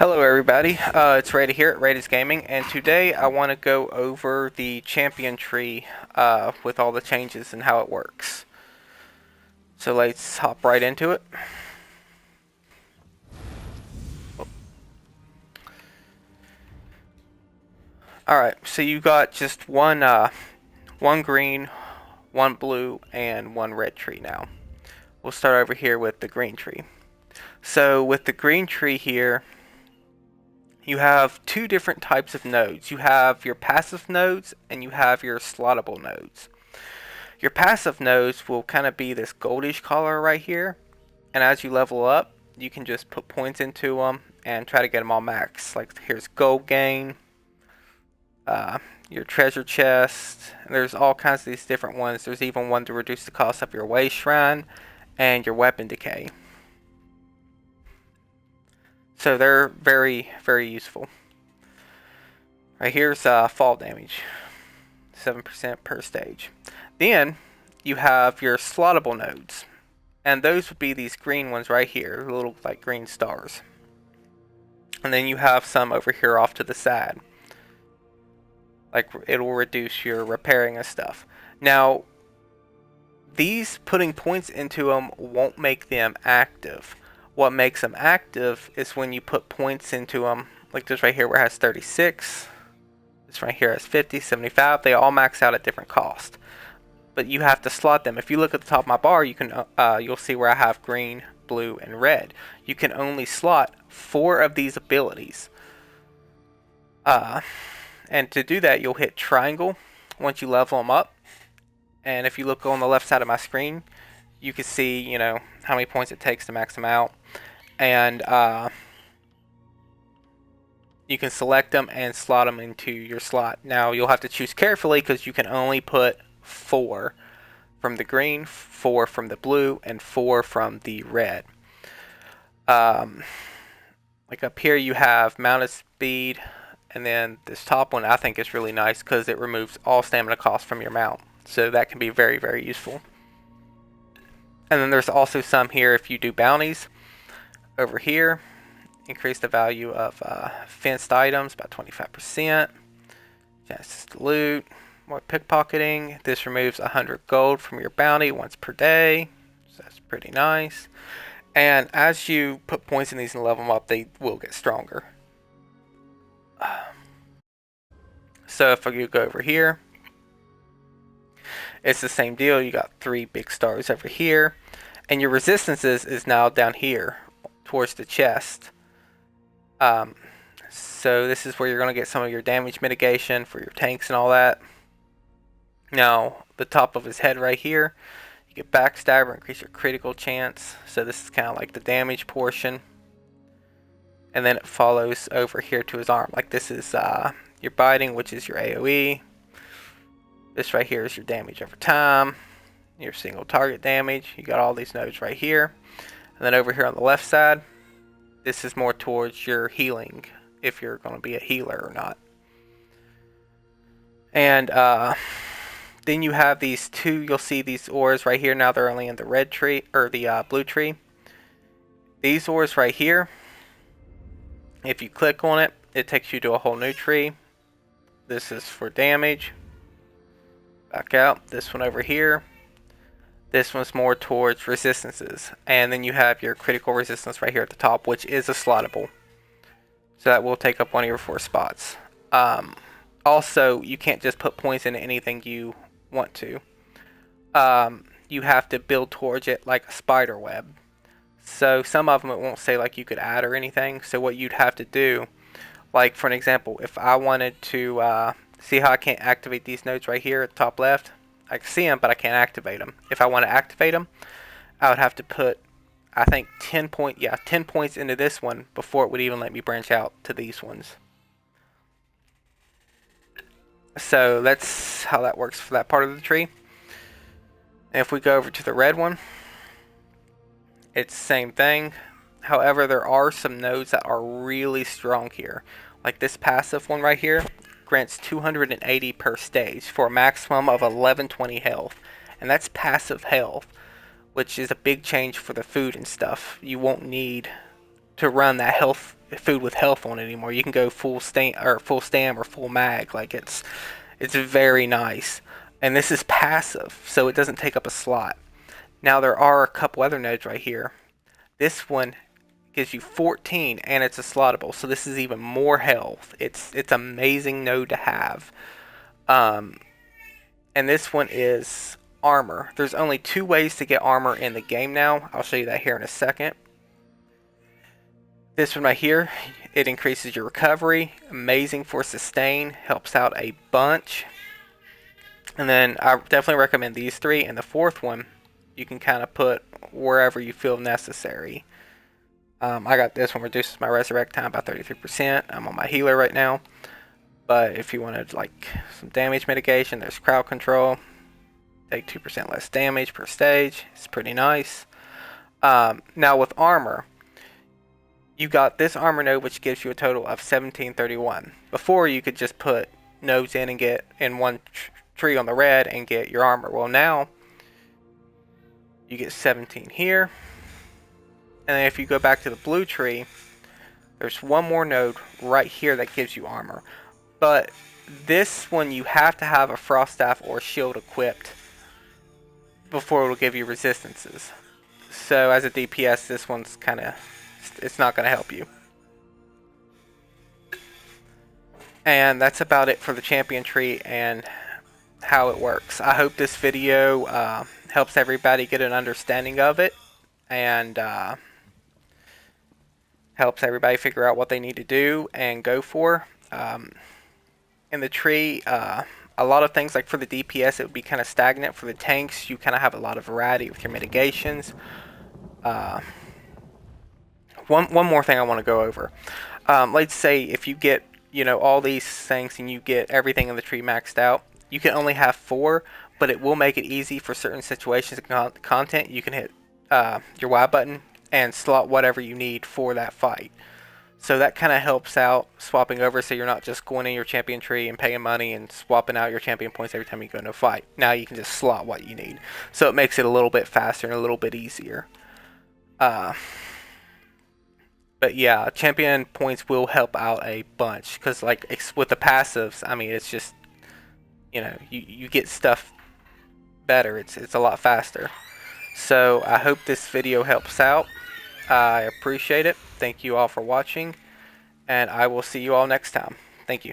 Hello everybody, it's Rady here at Rady's Gaming, and today I want to go over the champion tree with all the changes and how it works. So let's hop right into it. Alright, so you got just one green, one blue, and one red tree now. We'll start over here with the green tree. So with the green tree here, you have two different types of nodes. You have your passive nodes and you have your slottable nodes. Your passive nodes will kind of be this goldish color right here, and as you level up, you can just put points into them and try to get them all max. Like here's gold gain, your treasure chest, and there's all kinds of these different ones. There's even one to reduce the cost of your way shrine and your weapon decay. So they're very, very useful. Right here's fall damage, 7% per stage. Then you have your slottable nodes, and those would be these green ones right here, little like green stars. And then you have some over here off to the side, like it'll reduce your repairing and stuff. Now, these putting points into them won't make them active. What makes them active is when you put points into them, like this right here where it has 36, this right here has 50, 75, they all max out at different cost. But you have to slot them. If you look at the top of my bar, you can you'll see where I have green, blue, and red. You can only slot 4 of these abilities. And to do that, you'll hit triangle once you level them up. And if you look on the left side of my screen, you can see, you know, how many points it takes to max them out. And you can select them and slot them into your slot. Now, you'll have to choose carefully because you can only put 4 from the green, 4 from the blue, and 4 from the red. Like up here you have mounted speed, and then this top one I think is really nice because it removes all stamina costs from your mount. So that can be very, very useful. And then there's also some here if you do bounties. Over here, increase the value of fenced items by 25%. Chances to loot. More pickpocketing. This removes 100 gold from your bounty once per day. So that's pretty nice. And as you put points in these and level them up, they will get stronger. So if you go over here, it's the same deal. You got 3 big stars over here. And your resistances is now down here towards the chest. So this is where you're going to get some of your damage mitigation for your tanks and all that. Now, the top of his head right here, you get backstabber, increase your critical chance. So this is kind of like the damage portion. And then it follows over here to his arm. Like this is your biting, which is your AoE. This right here is your damage over time. Your single target damage. You got all these nodes right here. And then over here on the left side, this is more towards your healing, if you're going to be a healer or not. And then you have these two, you'll see these ores right here. Now they're only in the red tree, or the blue tree. These ores right here, if you click on it, it takes you to a whole new tree. This is for damage. Back out. This one over here. This one's more towards resistances. And then you have your critical resistance right here at the top, which is a slottable. So that will take up one of your 4 spots. Also, you can't just put points into anything you want to. You have to build towards it like a spider web. So some of them it won't say like you could add or anything. So what you'd have to do, like for an example, if I wanted to see how I can't activate these nodes right here at the top left, I can see them, but I can't activate them. If I want to activate them, I would have to put, I think 10 points into this one before it would even let me branch out to these ones. So that's how that works for that part of the tree. And if we go over to the red one, it's the same thing. However, there are some nodes that are really strong here. Like this passive one right here grants 280 per stage for a maximum of 1120 health. And that's passive health, which is a big change for the food and stuff. You won't need to run that health food with health on it anymore. You can go full stam or full mag. Like it's very nice. And this is passive, so it doesn't take up a slot. Now there are a couple other nodes right here. This one gives you 14 and it's a slottable, so this is even more health. It's amazing node to have. And this one is armor. There's only 2 ways to get armor in the game now. I'll show you that here in a second. This one right here, it increases your recovery. Amazing for sustain. Helps out a bunch. And then I definitely recommend these 3. And the 4th one, you can kind of put wherever you feel necessary. I got this one, reduces my resurrect time by 33%. I'm on my healer right now. But if you wanted like some damage mitigation, there's crowd control. Take 2% less damage per stage. It's pretty nice. Now with armor, you got this armor node which gives you a total of 1731. Before you could just put nodes in and get in one tree on the red and get your armor. Well, now you get 17 here. And then if you go back to the blue tree, there's one more node right here that gives you armor. But this one you have to have a frost staff or shield equipped before it'll give you resistances. So as a DPS, this one's kind of, it's not going to help you. And that's about it for the champion tree and how it works. I hope this video helps everybody get an understanding of it and helps everybody figure out what they need to do and go for. In the tree, a lot of things, like for the DPS, it would be kind of stagnant. For the tanks, you kind of have a lot of variety with your mitigations. One more thing I want to go over. Let's say if you get, all these things and you get everything in the tree maxed out, you can only have 4, but it will make it easy for certain situations and content. You can hit your Y button and slot whatever you need for that fight. So that kind of helps out swapping over, so you're not just going in your champion tree and paying money and swapping out your champion points every time you go into a fight. Now you can just slot what you need. So it makes it a little bit faster and a little bit easier. But yeah, champion points will help out a bunch, because like with the passives, I mean, it's just, you get stuff better. It's a lot faster. So I hope this video helps out. I appreciate it. Thank you all for watching, and I will see you all next time. Thank you.